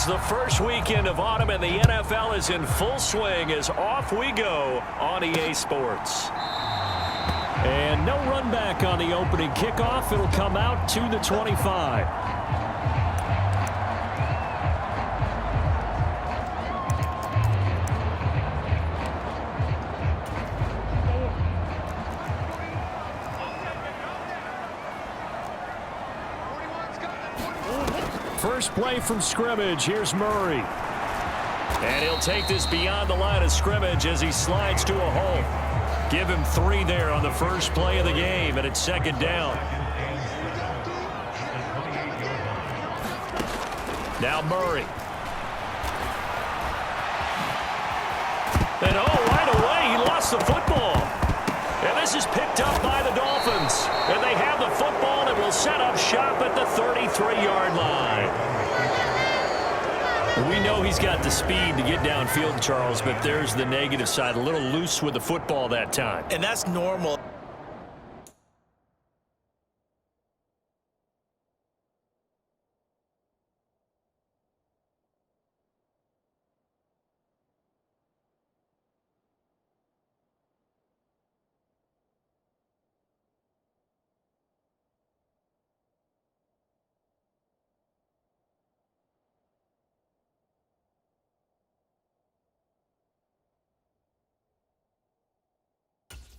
As the first weekend of autumn in the NFL is in full swing, as off we go on EA Sports. And no run back on the opening kickoff. It'll come out to the 25. First play from scrimmage. Here's Murray. And he'll take this beyond the line of scrimmage as he slides to a hole. Give him 3 there on the first play of the game, and it's second down. Now Murray. And right away, he lost the football. And this is picked up by the Dolphins. And they have the football and will set up shop at the 33-yard line. We know he's got the speed to get downfield, Charles, but there's the negative side. A little loose with the football that time. And that's normal.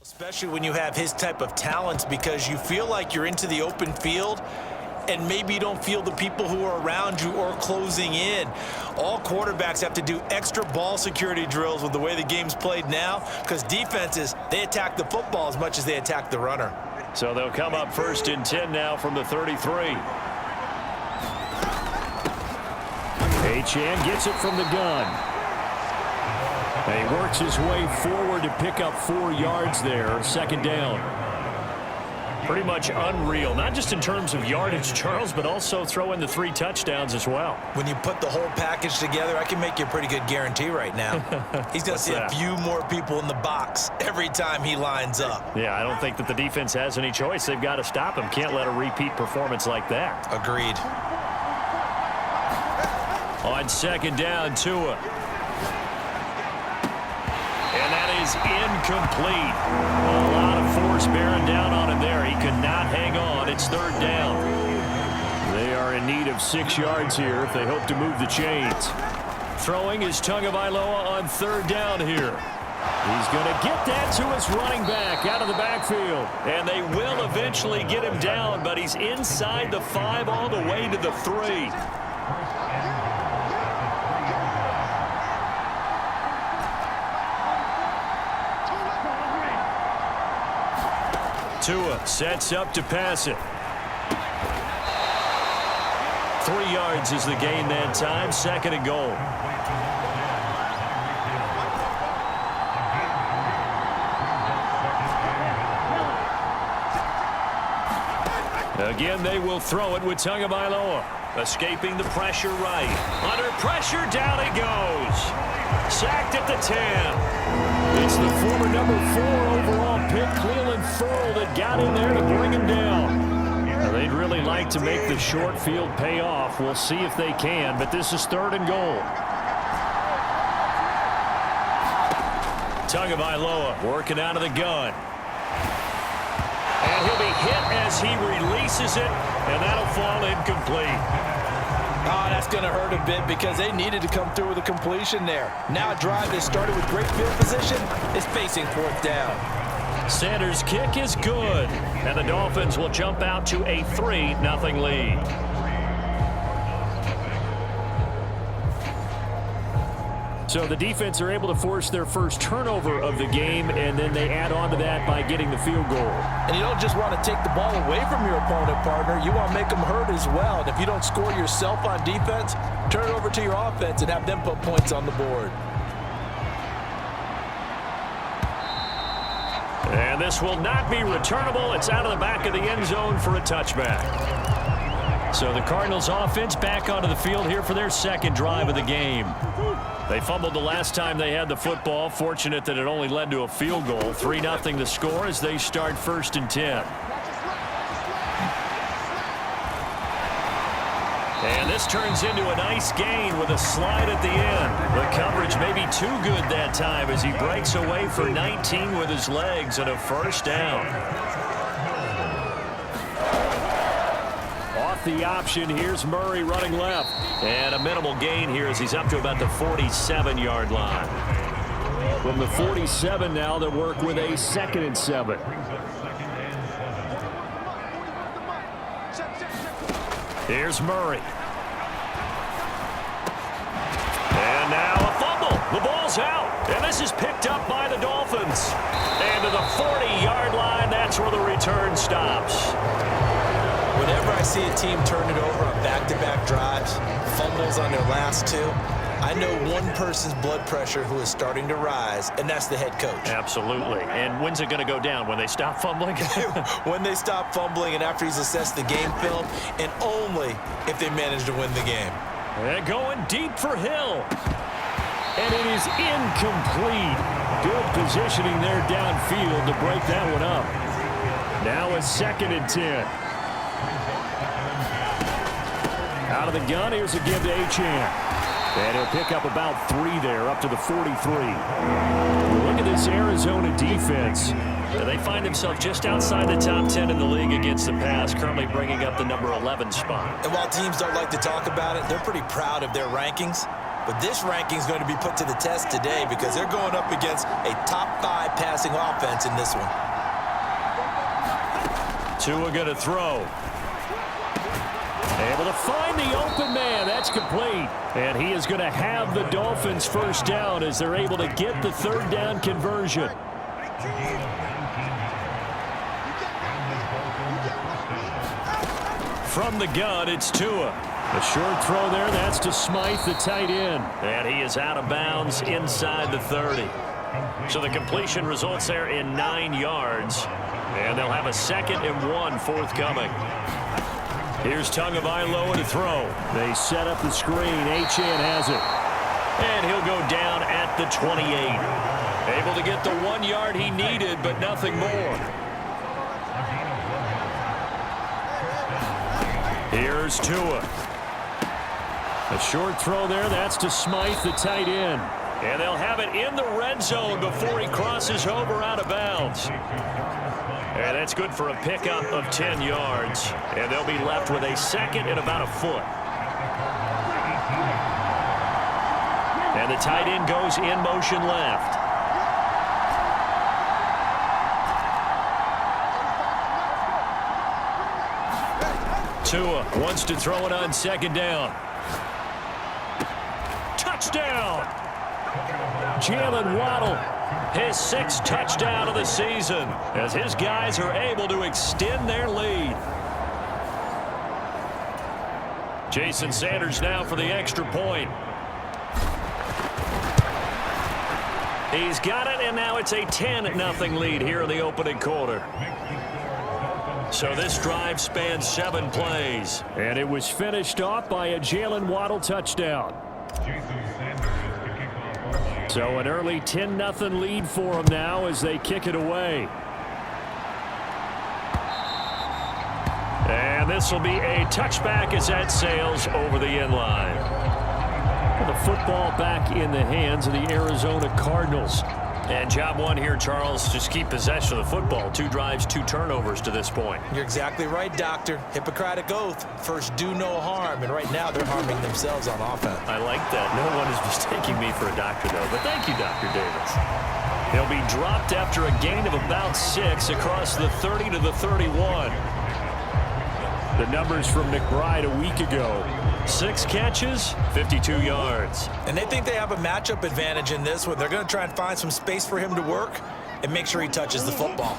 Especially when you have his type of talents, because you feel like you're into the open field and maybe you don't feel the people who are around you or closing in. All quarterbacks have to do extra ball security drills with the way the game's played now, because defenses, they attack the football as much as they attack the runner. So they'll come up 1st and 10 now from the 33. Achane gets it from the gun. And he works his way forward to pick up 4 yards there. Second down. Pretty much unreal. Not just in terms of yardage, Charles, but also throw in the 3 touchdowns as well. When you put the whole package together, I can make you a pretty good guarantee right now. He's going to see a few more people in the box every time he lines up. Yeah, I don't think that the defense has any choice. They've got to stop him. Can't let a repeat performance like that. Agreed. On second down, Tua. And that is incomplete. A lot of force bearing down on him there. He could not hang on. It's 3rd down. They are in need of 6 yards here if they hope to move the chains. Throwing is Tagovailoa on 3rd down here. He's going to get that to his running back out of the backfield. And they will eventually get him down, but he's inside the 5 all the way to the 3. Tua sets up to pass it. 3 yards is the gain that time. 2nd and goal. Again, they will throw it with Tagovailoa. Escaping the pressure right. Under pressure, down he goes. Sacked at the 10. It's the former number 4 overall pick, Cleveland Ferrell, that got in there to bring him down. Now, they'd really like to make the short field pay off. We'll see if they can, but this is 3rd and goal. Tagovailoa working out of the gun. And he'll be hit as he releases it, and that'll fall incomplete. Oh, that's going to hurt a bit because they needed to come through with a completion there. Now a drive that started with great field position is facing 4th down. Sanders' kick is good, and the Dolphins will jump out to a 3-0 lead. So the defense are able to force their first turnover of the game, and then they add on to that by getting the field goal. And you don't just want to take the ball away from your opponent, partner. You want to make them hurt as well. And if you don't score yourself on defense, turn it over to your offense and have them put points on the board. And this will not be returnable. It's out of the back of the end zone for a touchback. So the Cardinals offense back onto the field here for their 2nd drive of the game. They fumbled the last time they had the football. Fortunate that it only led to a field goal. 3-0 the score as they start 1st and 10. And this turns into a nice gain with a slide at the end. The coverage may be too good that time as he breaks away for 19 with his legs and a first down. Off the option, here's Murray running left. And a minimal gain here as he's up to about the 47-yard line. From the 47 now, they'll work with a 2nd and 7. Here's Murray. And now a fumble. The ball's out. And this is picked up by the Dolphins. And to the 40-yard line, that's where the return stops. Whenever I see a team turn it over on back-to-back drives, fumbles on their last two, I know one person's blood pressure who is starting to rise, and that's the head coach. Absolutely. And when's it going to go down? When they stop fumbling? When they stop fumbling and after he's assessed the game film, and only if they manage to win the game. And going deep for Hill. And it is incomplete. Good positioning there downfield to break that one up. Now a 2nd and 10. Out of the gun, here's a give to Achane. And he'll pick up about 3 there, up to the 43. Look at this Arizona defense. They find themselves just outside the top 10 in the league against the pass, currently bringing up the number 11 spot. And while teams don't like to talk about it, they're pretty proud of their rankings. But this ranking is going to be put to the test today because they're going up against a top 5 passing offense in this one. Tua going to throw. Able to find the open man. That's complete. And he is going to have the Dolphins first down as they're able to get the 3rd down conversion. From the gun, it's Tua. A short throw there. That's to Smythe, the tight end. And he is out of bounds inside the 30. So the completion results there in 9 yards. And they'll have a 2nd and 1 forthcoming. Here's Tagovailoa to throw. They set up the screen. Achane has it. And he'll go down at the 28. Able to get the 1 yard he needed, but nothing more. Here's Tua. A short throw there. That's to Smythe, the tight end. And they'll have it in the red zone before he crosses over out of bounds. And that's good for a pickup of 10 yards. And they'll be left with a 2nd and about a foot. And the tight end goes in motion left. Tua wants to throw it on 2nd down. Touchdown! Jalen Waddle. His 6th touchdown of the season as his guys are able to extend their lead. Jason Sanders now for the extra point. He's got it, and now it's a 10-0 lead here in the opening quarter. So this drive spans 7 plays. And it was finished off by a Jalen Waddle touchdown. So an early 10-0 lead for them now as they kick it away. And this will be a touchback as that sails over the end line. The football back in the hands of the Arizona Cardinals. And job one here, Charles, just keep possession of the football. 2 drives, 2 turnovers to this point. You're exactly right, Doctor. Hippocratic oath. First, do no harm. And right now, they're harming themselves on offense. I like that. No one is mistaking me for a doctor, though. But thank you, Dr. Davis. He'll be dropped after a gain of about 6 across the 30 to the 31. The numbers from McBride a week ago. 6 catches, 52 yards. And they think they have a matchup advantage in this one. They're going to try and find some space for him to work and make sure he touches the football.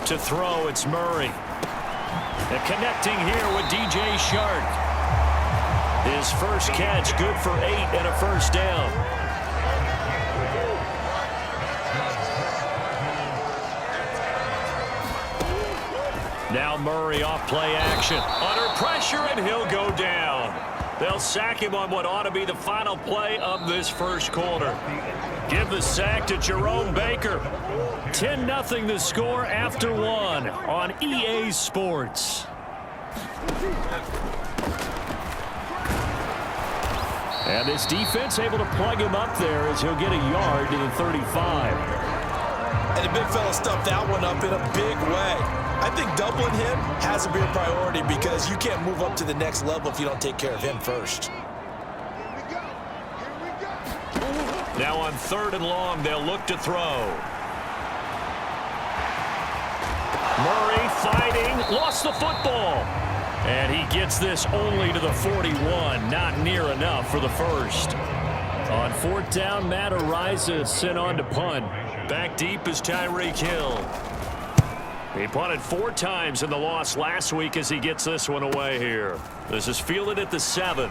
To throw, it's Murray. And connecting here with DJ Shark. His first catch, good for 8 and a first down. Now Murray off play action. Under pressure, and he'll go down. They'll sack him on what ought to be the final play of this first quarter. Give the sack to Jerome Baker. 10-0 the score after 1 on EA Sports. And this defense able to plug him up there as he'll get a yard to the 35. And the big fella stuffed that one up in a big way. I think doubling him has to be a priority because you can't move up to the next level if you don't take care of him first. Now on 3rd and long, they'll look to throw. Murray fighting, lost the football. And he gets this only to the 41, not near enough for the first. On 4th down, Matt Ariza sent on to punt. Back deep is Tyreek Hill. He punted 4 times in the loss last week as he gets this one away here. This is fielded at the 7.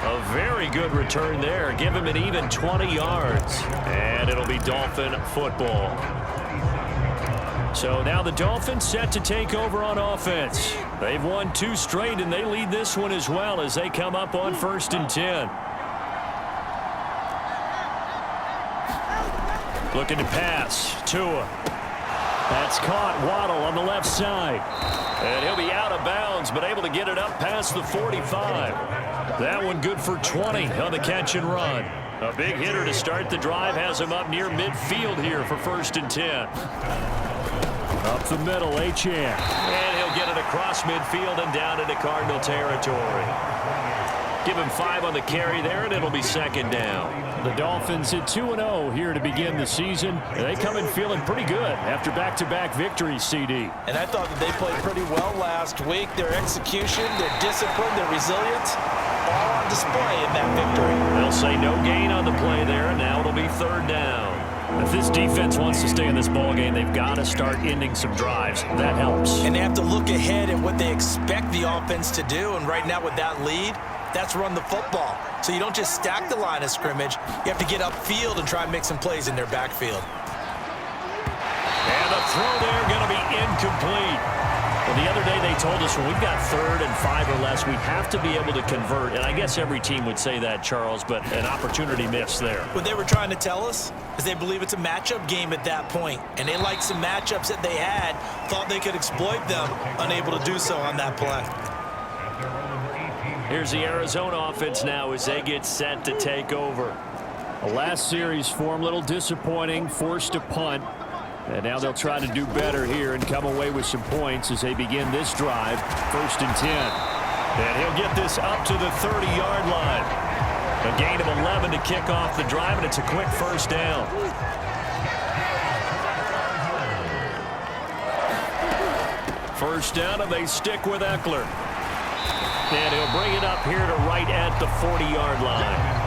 A very good return there. Give him an even 20 yards. And it'll be Dolphin football. So now the Dolphins set to take over on offense. They've won 2 straight, and they lead this one as well as they come up on 1st and 10. Looking to pass. Tua. That's caught. Waddle on the left side. And he'll be out of bounds, but able to get it up past the 45. That one good for 20 on the catch and run. A big hitter to start the drive has him up near midfield here for 1st and 10. Up the middle, Achane. And he'll get it across midfield and down into Cardinal territory. Give him 5 on the carry there, and it'll be 2nd down. The Dolphins at 2-0 here to begin the season. They come in feeling pretty good after back-to-back victories, CD. And I thought that they played pretty well last week. Their execution, their discipline, their resilience, all on display in that victory. They'll say no gain on the play there, and now it'll be 3rd down. If this defense wants to stay in this ballgame, they've got to start ending some drives. That helps. And they have to look ahead at what they expect the offense to do. And right now with that lead, that's run the football. So you don't just stack the line of scrimmage. You have to get upfield and try and make some plays in their backfield. And the throw there going to be incomplete. Well, the other day they told us when we've got 3rd and 5 or less, we have to be able to convert. And I guess every team would say that, Charles, but an opportunity missed there. What they were trying to tell us is they believe it's a matchup game at that point. And they liked some matchups that they had, thought they could exploit them, unable to do so on that play. Here's the Arizona offense now as they get set to take over. The last series form a little disappointing, forced to punt. And now they'll try to do better here and come away with some points as they begin this drive. 1st and 10. And he'll get this up to the 30-yard line. A gain of 11 to kick off the drive, and it's a quick 1st down. First down, and they stick with Eckler. And he'll bring it up here to right at the 40-yard line.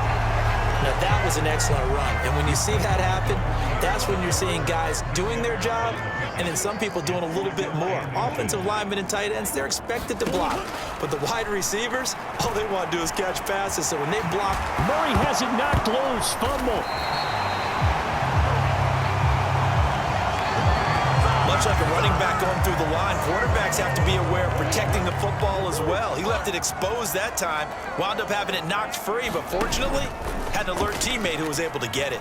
Now that was an excellent run. And when you see that happen, that's when you're seeing guys doing their job and then some people doing a little bit more. Offensive linemen and tight ends, they're expected to block. But the wide receivers, all they want to do is catch passes. So when they block, Murray has it knocked loose. Fumble. much like a running back going through the line, quarterbacks have to be aware of protecting the football as well. He left it exposed that time, wound up having it knocked free, but fortunately had an alert teammate who was able to get it.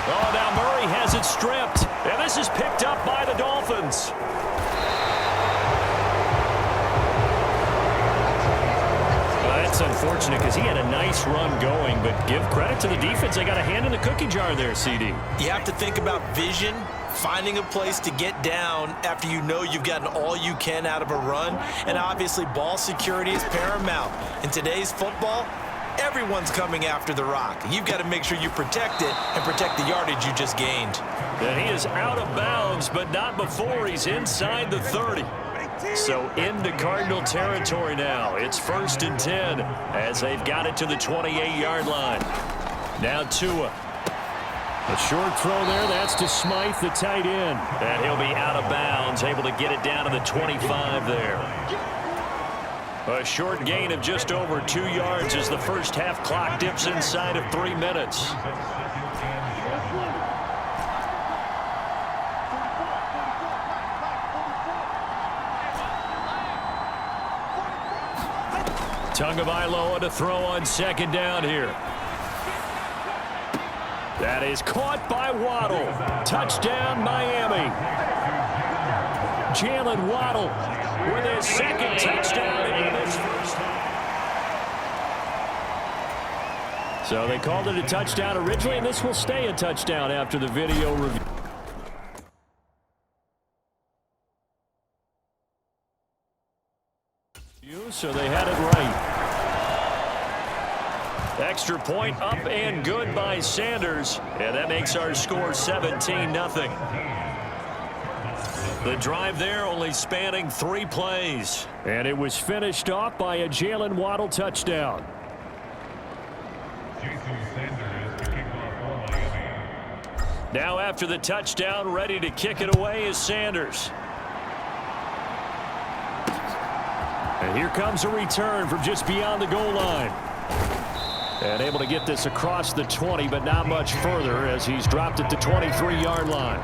Oh, now Murray has it stripped, and this is picked up by the Dolphins. That's unfortunate because he had a nice run going, but give credit to the defense. They got a hand in the cookie jar there, CD. You have to think about vision, finding a place to get down after you know you've gotten all you can out of a run, and obviously ball security is paramount. In today's football, everyone's coming after the rock. You've got to make sure you protect it and protect the yardage you just gained. And he is out of bounds, but not before he's inside the 30. So into Cardinal territory now. It's 1st and 10 as they've got it to the 28-yard line. Now Tua. A short throw there. That's to Smythe, the tight end. And he'll be out of bounds, able to get it down to the 25 there. A short gain of just over 2 yards as the first half clock dips inside of 3 minutes. Tagovailoa to throw on 2nd down here. That is caught by Waddle. Touchdown, Miami. Jalen Waddle with his second touchdown in his first half. So they called it a touchdown originally, and this will stay a touchdown after the video review. So they had it right. Extra point up and good by Sanders, and that makes our score 17-0. The drive there only spanning 3 plays, and it was finished off by a Jalen Waddle touchdown. Now after the touchdown, ready to kick it away is Sanders. And here comes a return from just beyond the goal line. And able to get this across the 20, but not much further as he's dropped it to 23-yard line.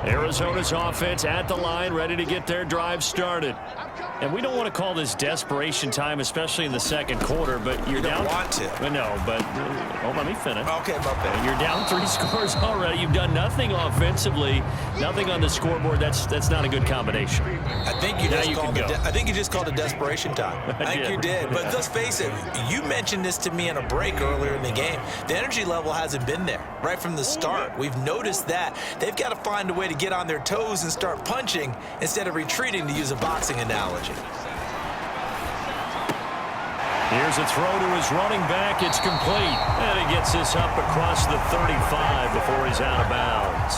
Arizona's offense at the line, ready to get their drive started. And we don't want to call this desperation time, especially in the second quarter, but you're down. You don't want to. No, but let me finish. Okay, my bad. You're down 3 scores already. You've done nothing offensively, nothing on the scoreboard. That's not a good combination. I think you just called it desperation time. I think you did. But let's face it, you mentioned this to me in a break earlier in the game. The energy level hasn't been there right from the start. We've noticed that. They've got to find a way to get on their toes and start punching instead of retreating, to use a boxing analogy. Here's a throw to his running back. It's complete. And he gets this up across the 35 before he's out of bounds.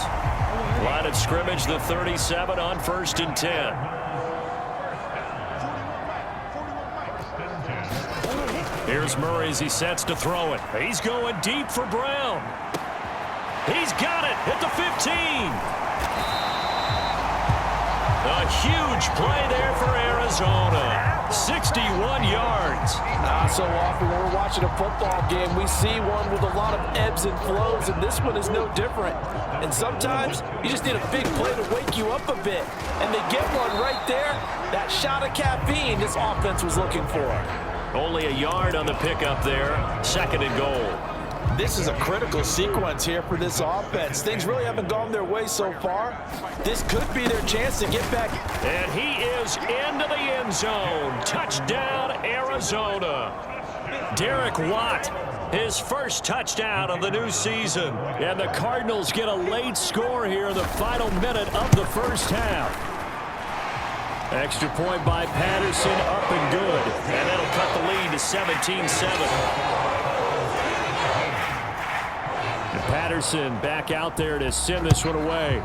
Line of scrimmage, the 37 on 1st and 10. Here's Murray as he sets to throw it. He's going deep for Brown. He's got it at the 15. A huge play there for Arizona. 61 yards. So often when we're watching a football game, we see one with a lot of ebbs and flows, and this one is no different. And sometimes you just need a big play to wake you up a bit. And they get one right there. That shot of caffeine this offense was looking for. Only a yard on the pickup there. 2nd and goal. This is a critical sequence here for this offense. Things really haven't gone their way so far. This could be their chance to get back. And he is into the end zone. Touchdown, Arizona. Derek Watt, his first touchdown of the new season. And the Cardinals get a late score here in the final minute of the first half. Extra point by Patterson, up and good. And that'll cut the lead to 17-7. Patterson back out there to send this one away.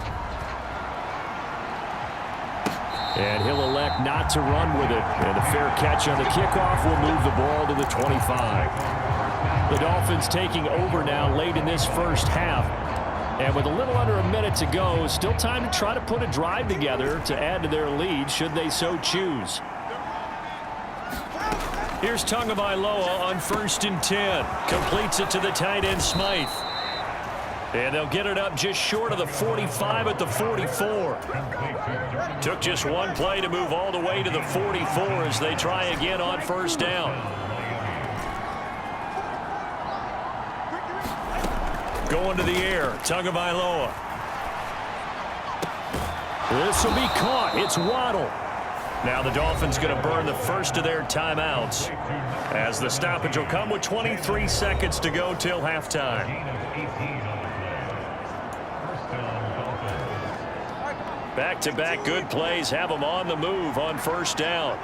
And he'll elect not to run with it. And the fair catch on the kickoff will move the ball to the 25. The Dolphins taking over now late in this first half. And with a little under a minute to go, still time to try to put a drive together to add to their lead should they so choose. Here's Tagovailoa on 1st and 10. Completes it to the tight end Smythe. And they'll get it up just short of the 45 at the 44. Took just one play to move all the way to the 44 as they try again on 1st down. Going to the air, Tagovailoa. This will be caught. It's Waddle. Now the Dolphins going to burn the first of their timeouts as the stoppage will come with 23 seconds to go till halftime. Back-to-back good plays have them on the move on 1st down.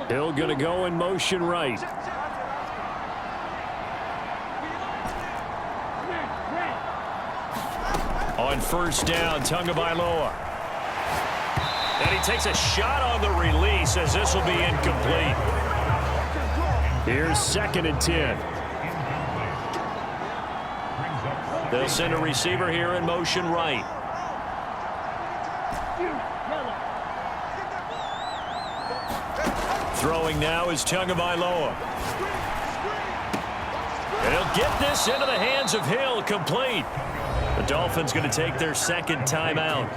Hill going to go in motion right. On 1st down, Tagovailoa. And he takes a shot on the release as this will be incomplete. Here's 2nd and 10. They'll send a receiver here in motion right. Throwing now is Tagovailoa. And he'll get this into the hands of Hill, complete. The Dolphins going to take their 2nd timeout.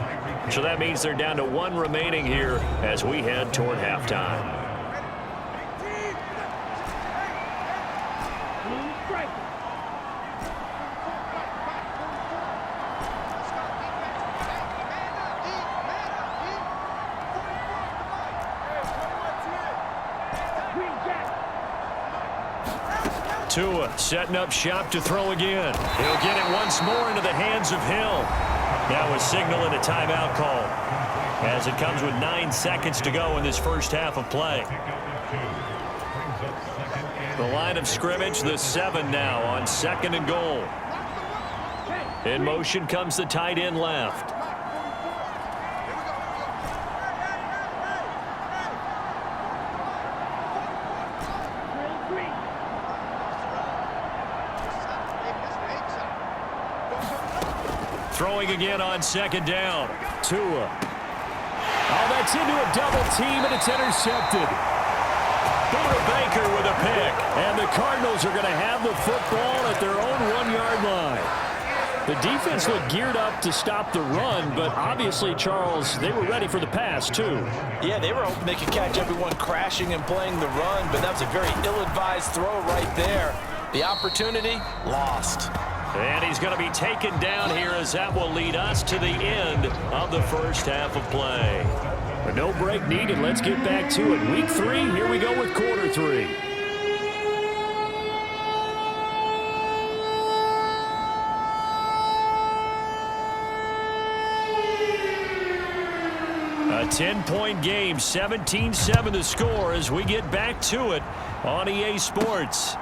So that means they're down to 1 remaining here as we head toward halftime. Tua setting up shop to throw again. He'll get it once more into the hands of Hill. Now a signal and a timeout call as it comes with 9 seconds to go in this first half of play. The line of scrimmage, the 7 now on 2nd and goal. In motion comes the tight end left. Throwing again on 2nd down. Tua. Oh, that's into a double team, and it's intercepted. Buda Baker with a pick. And the Cardinals are going to have the football at their own 1-yard line. The defense looked geared up to stop the run, but obviously, Charles, they were ready for the pass, too. Yeah, they were hoping they could catch everyone crashing and playing the run, but that was a very ill-advised throw right there. The opportunity, lost. And he's going to be taken down here as that will lead us to the end of the first half of play. But no break needed. Let's get back to it. Week 3, here we go with quarter 3. A 10-point game, 17-7 the score as we get back to it on EA Sports.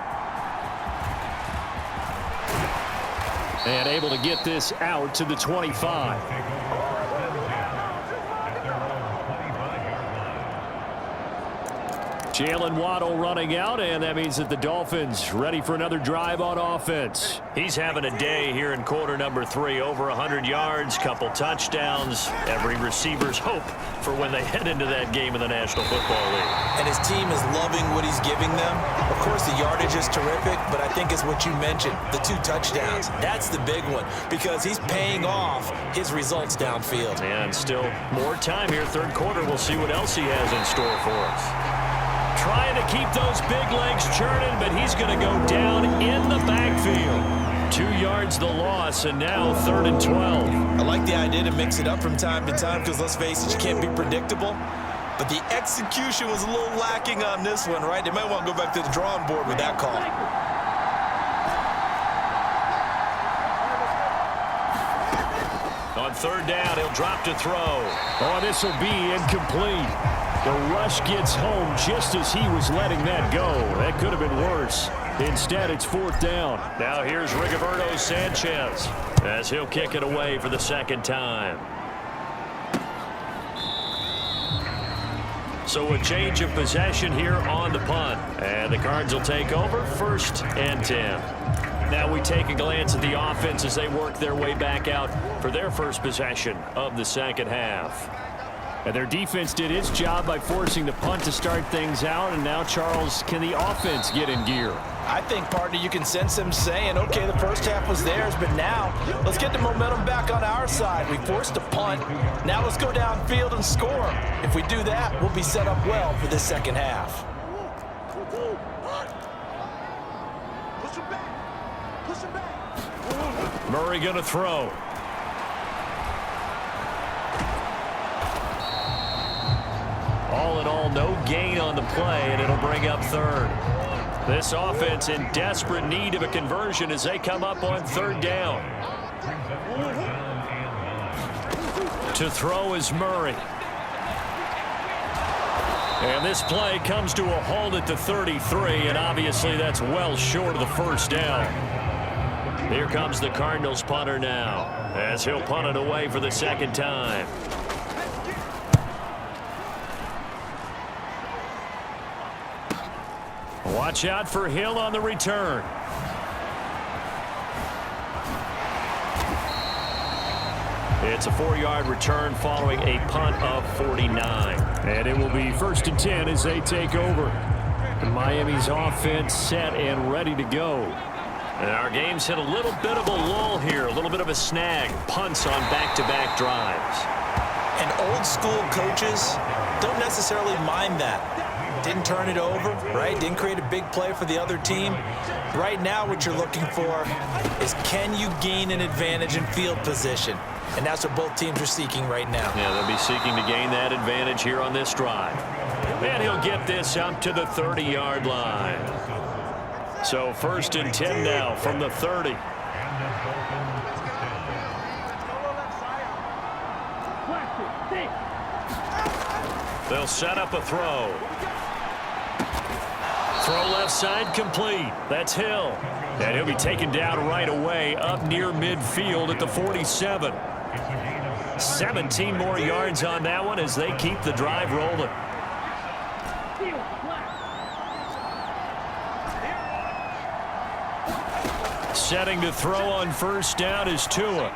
And able to get this out to the 25. Jalen Waddle running out, and that means that the Dolphins ready for another drive on offense. He's having a day here in quarter number 3. Over 100 yards, couple touchdowns. Every receiver's hope for when they head into that game in the National Football League. And his team is loving what he's giving them. Of course, the yardage is terrific, but I think it's what you mentioned, the 2 touchdowns. That's the big one because he's paying off his results downfield. And still more time here. Third quarter, we'll see what else he has in store for us. Trying to keep those big legs churning, but he's going to go down in the backfield. 2 yards the loss, and now 3rd and 12. I like the idea to mix it up from time to time because, let's face it, you can't be predictable. But the execution was a little lacking on this one, right? They might want to go back to the drawing board with that call. On 3rd down, he'll drop to throw. Oh, this will be incomplete. The rush gets home just as he was letting that go. That could have been worse. Instead, it's 4th down. Now here's Rigoberto Sanchez as he'll kick it away for the 2nd time. So a change of possession here on the punt. And the Cards will take over 1st and 10. Now we take a glance at the offense as they work their way back out for their first possession of the second half. And their defense did its job by forcing the punt to start things out. And now, Charles, can the offense get in gear? I think, partner, you can sense them saying, okay, the first half was theirs, but now let's get the momentum back on our side. We forced a punt. Now let's go downfield and score. If we do that, we'll be set up well for this second half. Murray going to throw. All in all, no gain on the play, and it'll bring up 3rd. This offense in desperate need of a conversion as they come up on 3rd down. To throw is Murray. And this play comes to a halt at the 33, and obviously that's well short of the 1st down. Here comes the Cardinals punter now as he'll punt it away for the 2nd time. Watch out for Hill on the return. It's a 4-yard return following a punt of 49. And it will be 1st and 10 as they take over. Miami's offense set and ready to go. And our game's hit a little bit of a lull here, a little bit of a snag. Punts on back-to-back drives. And old school coaches don't necessarily mind that. Didn't turn it over, right? Didn't create a big play for the other team. Right now what you're looking for is, can you gain an advantage in field position? And that's what both teams are seeking right now. Yeah, they'll be seeking to gain that advantage here on this drive. And he'll get this up to the 30-yard line. So 1st and 10 now from the 30. They'll set up a throw. Throw left side complete. That's Hill. And he'll be taken down right away up near midfield at the 47. 17 more yards on that one as they keep the drive rolling. Setting to throw on 1st down is Tua.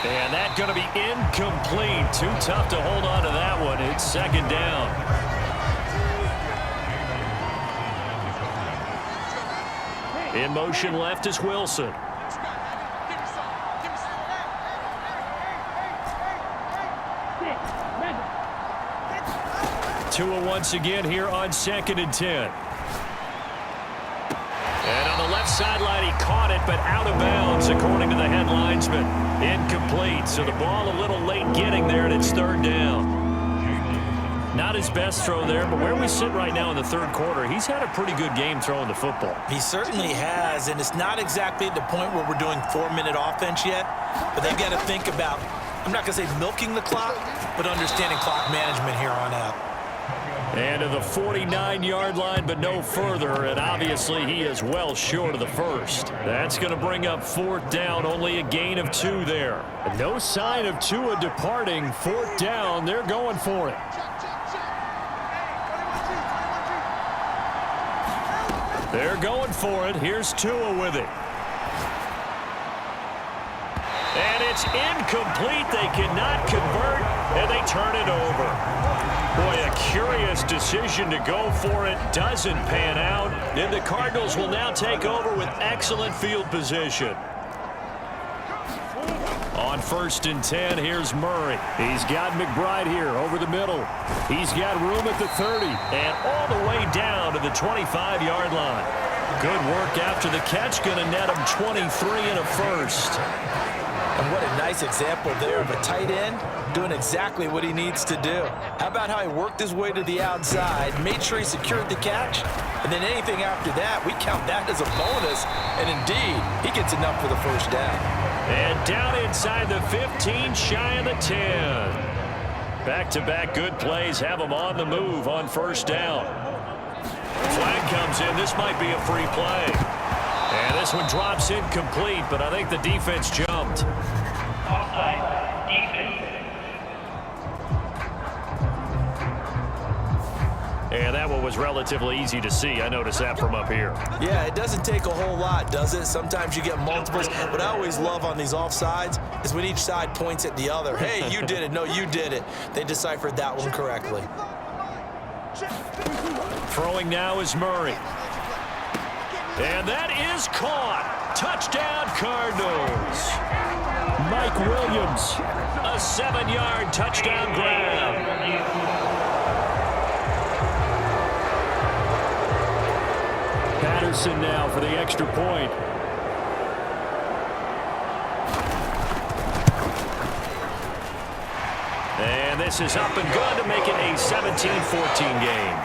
And that's going to be incomplete. Too tough to hold on to that one. It's 2nd down. In motion left is Wilson. Tua once again here on 2nd and 10. And on the left sideline, he caught it, but out of bounds, according to the head linesman. Incomplete. So the ball a little late getting there, and it's 3rd down. Not his best throw there, but where we sit right now in the 3rd quarter, he's had a pretty good game throwing the football. He certainly has, and it's not exactly at the point where we're doing 4-minute offense yet, but they've got to think about, I'm not going to say milking the clock, but understanding clock management here on out. And to the 49-yard line, but no further, and obviously he is well short of the 1st. That's going to bring up 4th down, only a gain of 2 there. And no sign of Tua departing. 4th down, they're going for it. They're going for it. Here's Tua with it. And it's incomplete. They cannot convert, and they turn it over. Boy, a curious decision to go for it. Doesn't pan out. And the Cardinals will now take over with excellent field position. On 1st and 10, here's Murray. He's got McBride here over the middle. He's got room at the 30 and all the way down to the 25-yard line. Good work after the catch. Going to net him 23 and a 1st. And what a nice example there of a tight end doing exactly what he needs to do. How about how he worked his way to the outside, made sure he secured the catch, and then anything after that, we count that as a bonus. And indeed, he gets enough for the 1st down. And down inside the 15, shy of the 10. Back-to-back good plays have him on the move on 1st down. Flag comes in. This might be a free play. And this one drops incomplete, but I think the defense jumped. Offside, defense. And that one was relatively easy to see. I noticed that from up here. Yeah, it doesn't take a whole lot, does it? Sometimes you get multiples. What I always love on these offsides is when each side points at the other. Hey, you did it. No, you did it. They deciphered that one correctly. Throwing now is Murray. And that is caught. Touchdown, Cardinals. Mike Williams, a 7-yard touchdown grab. Patterson now for the extra point. And this is up and good to make it a 17-14 game.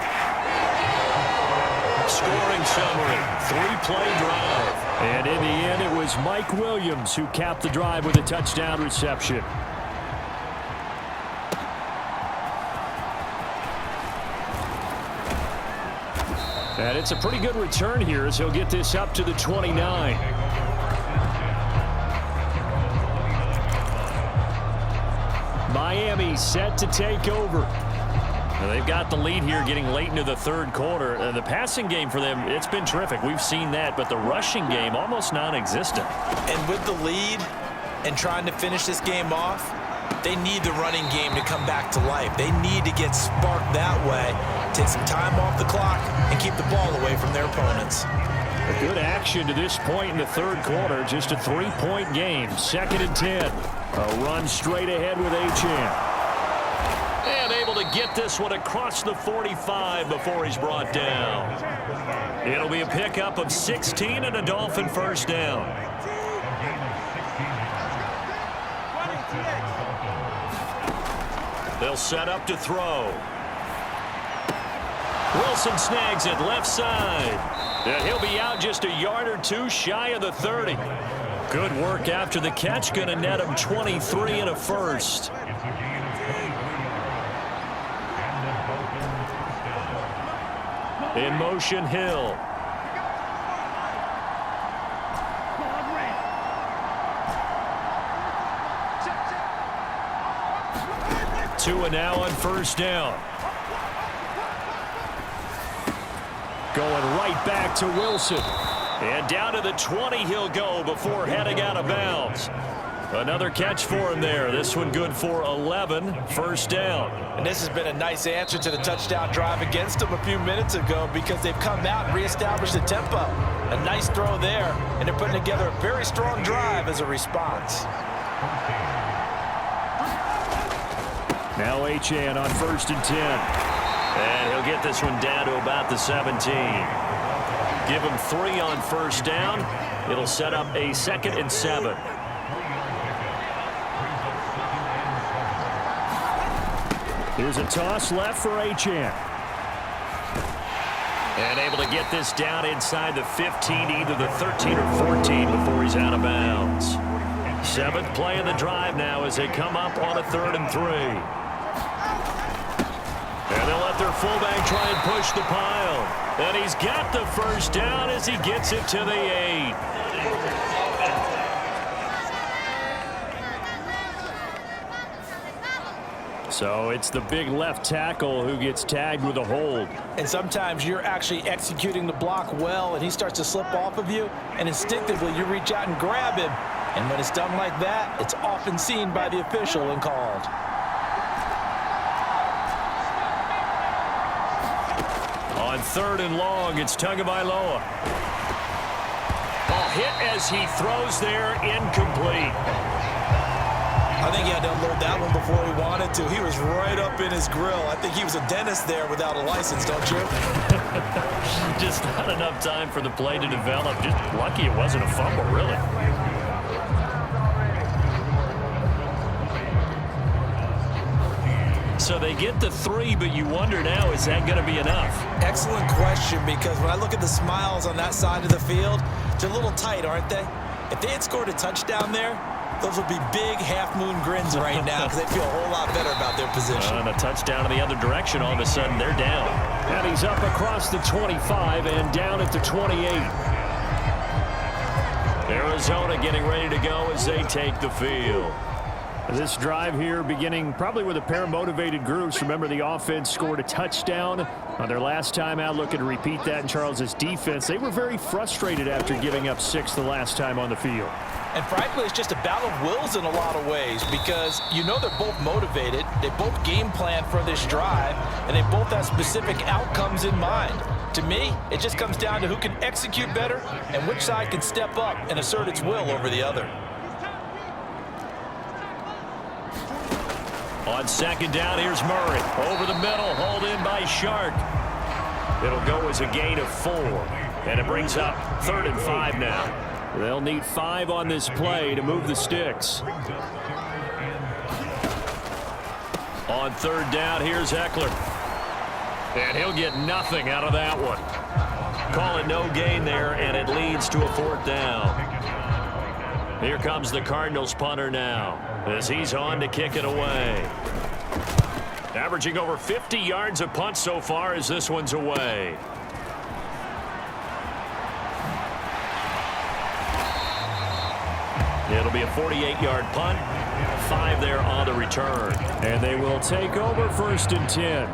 Scoring summary, 3-play drive. And in the end, it was Mike Williams who capped the drive with a touchdown reception. And it's a pretty good return here as he'll get this up to the 29. Miami set to take over. Now they've got the lead here getting late into the 3rd quarter. The passing game for them, it's been terrific. We've seen that, but the rushing game almost non-existent. And with the lead and trying to finish this game off, they need the running game to come back to life. They need to get sparked that way, take some time off the clock, and keep the ball away from their opponents. A good action to this point in the 3rd quarter. Just a 3-point game. 2nd and 10. A run straight ahead with Achane. And able to get this one across the 45 before he's brought down. It'll be a pickup of 16 and a Dolphin 1st down. They'll set up to throw. Wilson snags it left side. And he'll be out just a yard or two shy of the 30. Good work after the catch. Going to net him 23 and a first. In motion, Hill. Tua now on first down. Going right back to Wilson. And down to the 20 he'll go before heading out of bounds. Another catch for him there. This one good for 11. First down. And this has been a nice answer to the touchdown drive against them a few minutes ago because they've come out and reestablished the tempo. A nice throw there, and they're putting together a very strong drive as a response. Now Achane on first and 10. And he'll get this one down to about the 17. Give him 3 on first down. It'll set up a 2nd and 7. Here's a toss left for Achane. And able to get this down inside the 15, either the 13 or 14 before he's out of bounds. 7th play of the drive now as they come up on a 3rd and 3. And they'll let their fullback try and push the pile. And he's got the first down as he gets it to the 8. So it's the big left tackle who gets tagged with a hold. And sometimes you're actually executing the block well, and he starts to slip off of you, and instinctively you reach out and grab him. And when it's done like that, it's often seen by the official and called. On 3rd and long, it's Tagovailoa. A hit as he throws there, incomplete. I think he had to unload that one before he wanted to. He was right up in his grill. I think he was a dentist there without a license, don't you? Just not enough time for the play to develop. Just lucky it wasn't a fumble, really. So they get the 3, but you wonder now, is that going to be enough? Excellent question, because when I look at the smiles on that side of the field, they're a little tight, aren't they? If they had scored a touchdown there, those would be big half-moon grins right now because they feel a whole lot better about their position. And a touchdown in the other direction, all of a sudden they're down. And he's up across the 25 and down at the 28. Arizona getting ready to go as they take the field. This drive here beginning probably with a pair of motivated groups. Remember, the offense scored a touchdown on their last time out, looking to repeat that in Charles's defense. They were very frustrated after giving up 6 the last time on the field. And frankly, it's just a battle of wills in a lot of ways because you know they're both motivated, they both game plan for this drive, and they both have specific outcomes in mind. To me, it just comes down to who can execute better and which side can step up and assert its will over the other. On 2nd down, here's Murray. Over the middle, hauled in by Shark. It'll go as a gain of 4. And it brings up 3rd and 5 now. They'll need 5 on this play to move the sticks. On 3rd down, here's Eckler. And he'll get nothing out of that one. Call it no gain there, and it leads to a 4th down. Here comes the Cardinals punter now as he's on to kick it away. Averaging over 50 yards a punt so far as this one's away. It'll be a 48-yard punt. 5 there on the return. And they will take over 1st and 10.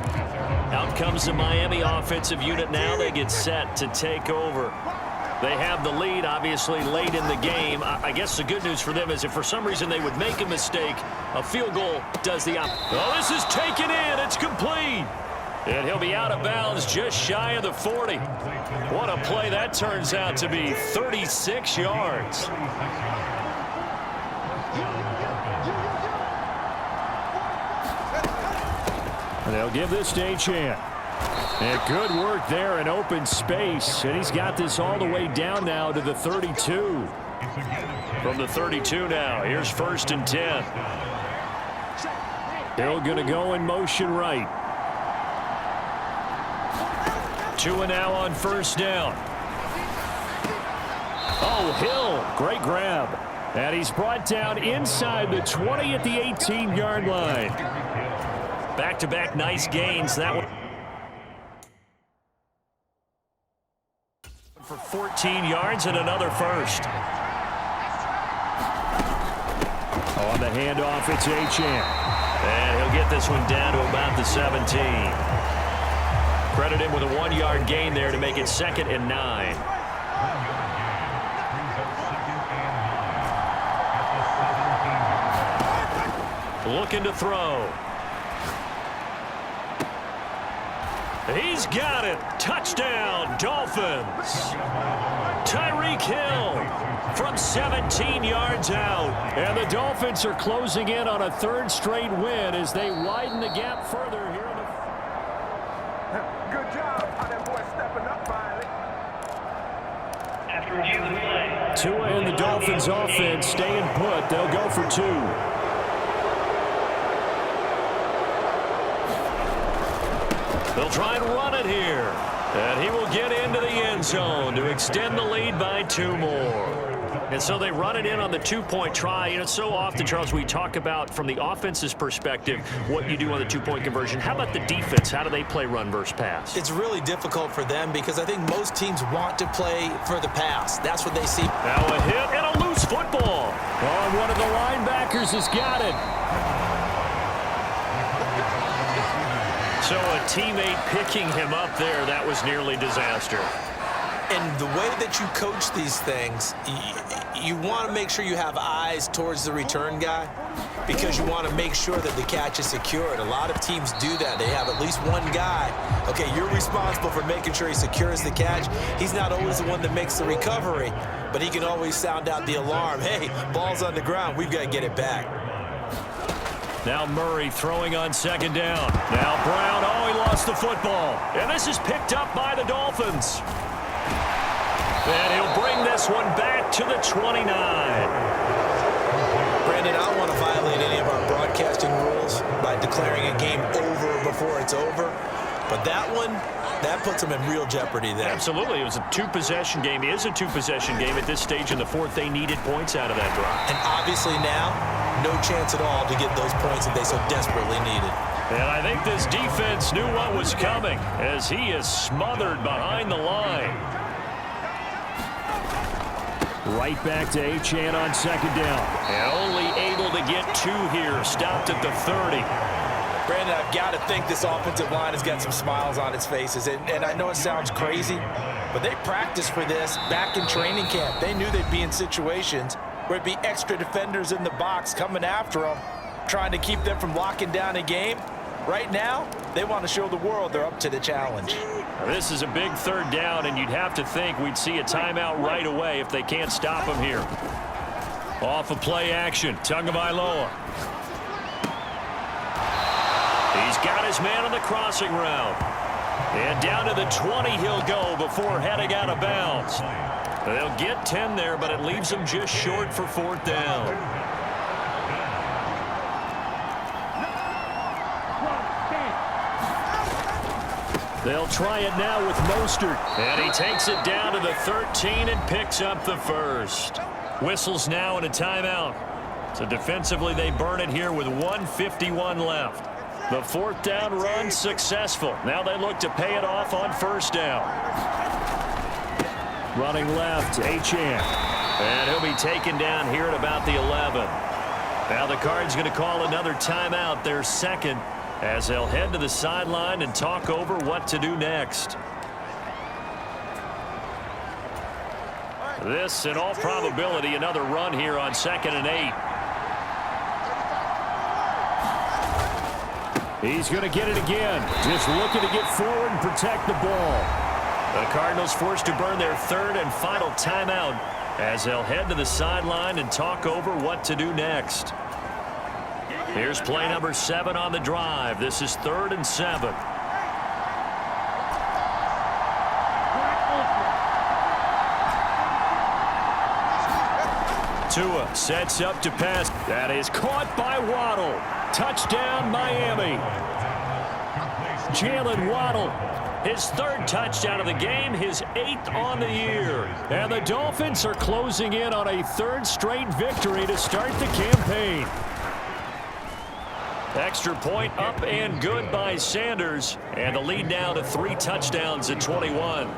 Out comes the Miami offensive unit now. They get set to take over. They have the lead, obviously, late in the game. I guess the good news for them is if for some reason they would make a mistake, a field goal does the opposite. Oh, this is taken in. It's complete. And he'll be out of bounds just shy of the 40. What a play that turns out to be. 36 yards. And they'll give this to Achane. And good work there in open space. And he's got this all the way down now to the 32. From the 32 now, here's 1st and 10. Hill going to go in motion right. Tua now on first down. Oh, Hill, great grab. And he's brought down inside the 20 at the 18-yard line. Back-to-back nice gains. That one for 14 yards and another first. On the handoff, it's Achane. And he'll get this one down to about the 17. Credit him with a 1-yard gain there to make it 2nd and 9. Looking to throw. He's got it. Touchdown, Dolphins. Tyreek Hill from 17 yards out. And the Dolphins are closing in on a 3rd straight win as they widen the gap further here. Good job. How that boy stepping up finally. After review of the play. Tua and the Dolphins offense staying put. They'll go for 2. They'll try and run it here. And he will get into the end zone to extend the lead by 2 more. And so they run it in on the 2-point try. You know, so often, Charles, we talk about from the offense's perspective what you do on the 2-point conversion. How about the defense? How do they play run versus pass? It's really difficult for them because I think most teams want to play for the pass. That's what they see. Now a hit and a loose football. Oh, one of the linebackers has got it. So a teammate picking him up there, that was nearly disaster. And the way that you coach these things, you want to make sure you have eyes towards the return guy because you want to make sure that the catch is secured. A lot of teams do that. They have at least one guy. Okay, you're responsible for making sure he secures the catch. He's not always the one that makes the recovery, but he can always sound out the alarm. Hey, ball's on the ground. We've got to get it back. Now Murray throwing on 2nd down. Now Brown, oh, he lost the football. And this is picked up by the Dolphins. And he'll bring this one back to the 29. Brandon, I don't want to violate any of our broadcasting rules by declaring a game over before it's over. But that one, that puts them in real jeopardy there. Absolutely. It was a 2-possession game. It is a 2-possession game at this stage in the 4th. They needed points out of that drive. And obviously now, no chance at all to get those points that they so desperately needed. And I think this defense knew what was coming as he is smothered behind the line. Right back to Achane on 2nd down. And only able to get 2 here. Stopped at the 30. Brandon, I've got to think this offensive line has got some smiles on its faces. And I know it sounds crazy, but they practiced for this back in training camp. They knew they'd be in situations where it'd be extra defenders in the box coming after them, trying to keep them from locking down a game. Right now, they want to show the world they're up to the challenge. Now, this is a big 3rd down, and you'd have to think we'd see a timeout right away if they can't stop him here. Off of play action, Tagovailoa. He's got his man on the crossing route. And down to the 20 he'll go before heading out of bounds. They'll get 10 there, but it leaves them just short for 4th down. They'll try it now with Mostert. And he takes it down to the 13 and picks up the first. Whistles now and a timeout. So defensively they burn it here with 1:51 left. The 4th down run successful. Now they look to pay it off on 1st down. Running left, Achane. And he'll be taken down here at about the 11. Now the Cards going to call another timeout, their 2nd, as they'll head to the sideline and talk over what to do next. This, in all probability, another run here on 2nd and 8. He's going to get it again. Just looking to get forward and protect the ball. The Cardinals forced to burn their 3rd and final timeout as they'll head to the sideline and talk over what to do next. Here's play number 7 on the drive. This is 3rd and 7. Tua sets up to pass. That is caught by Waddle. Touchdown, Miami. Jalen Waddle. His third touchdown of the game, his 8th on the year. And the Dolphins are closing in on a third straight victory to start the campaign. Extra point up and good by Sanders. And the lead now to 3 touchdowns at 21.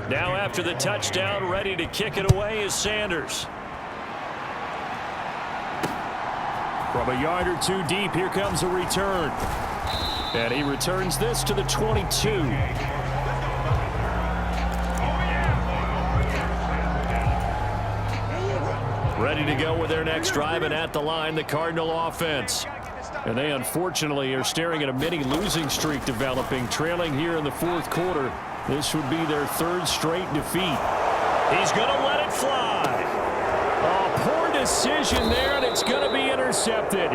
Now after the touchdown, ready to kick it away is Sanders. From a yard or two deep, here comes a return. And he returns this to the 22. Ready to go with their next drive, and at the line, the Cardinal offense. And they unfortunately are staring at a mini losing streak developing, trailing here in the 4th quarter. This would be their 3rd straight defeat. He's going to let it fly. A poor decision there, and it's going to be intercepted.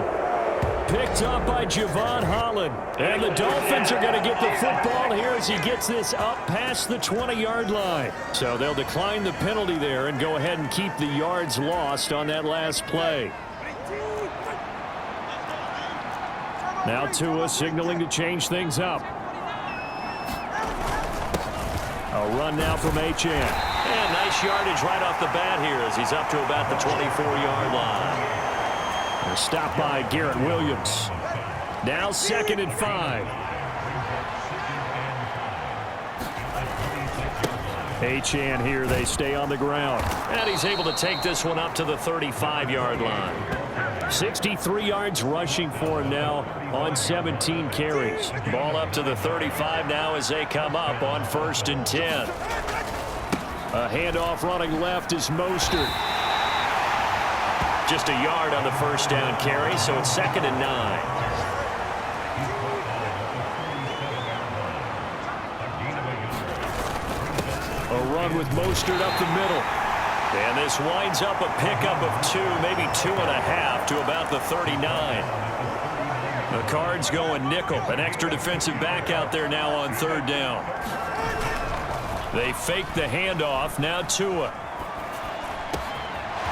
Picked up by Javon Holland. And the Dolphins are going to get the football here as he gets this up past the 20-yard line. So they'll decline the penalty there and go ahead and keep the yards lost on that last play. Now Tua signaling to change things up. A run now from Achane. And nice yardage right off the bat here as he's up to about the 24-yard line. And a stop by Garrett Williams. Now 2nd and 5. Achane here, they stay on the ground. And he's able to take this one up to the 35-yard line. 63 yards rushing for him now on 17 carries. Ball up to the 35 now as they come up on 1st and 10. A handoff running left is Mostert. Just a yard on the 1st down carry, so it's 2nd and 9. A run with Mostert up the middle. And this winds up a pickup of 2, maybe 2.5 to about the 39. The Cards going nickel. An extra defensive back out there now on 3rd down. They fake the handoff. Now Tua.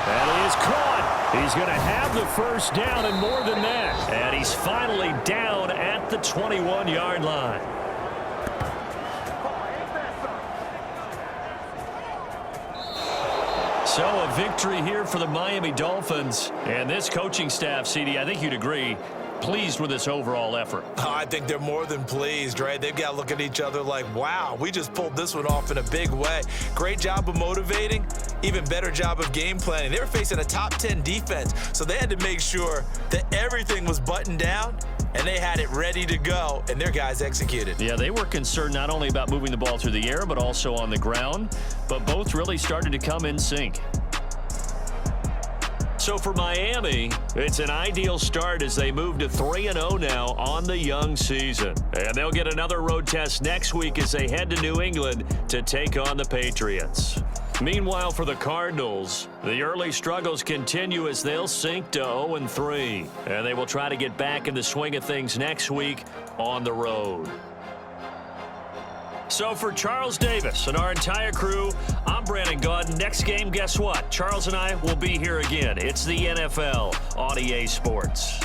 That is caught. He's going to have the 1st down and more than that. And he's finally down at the 21-yard line. So a victory here for the Miami Dolphins. And this coaching staff, CD, I think you'd agree, pleased with this overall effort. I think they're more than pleased, right? They've got to look at each other like, wow, we just pulled this one off in a big way. Great job of motivating, even better job of game planning. They were facing a top 10 defense, so they had to make sure that everything was buttoned down and they had it ready to go, and their guys executed. Yeah, they were concerned not only about moving the ball through the air, but also on the ground, but both really started to come in sync. So for Miami, it's an ideal start as they move to 3-0 now on the young season. And they'll get another road test next week as they head to New England to take on the Patriots. Meanwhile, for the Cardinals, the early struggles continue as they'll sink to 0-3. And they will try to get back in the swing of things next week on the road. So for Charles Davis and our entire crew, I'm Brandon Gaudin. Next game, guess what? Charles and I will be here again. It's the NFL on EA Sports.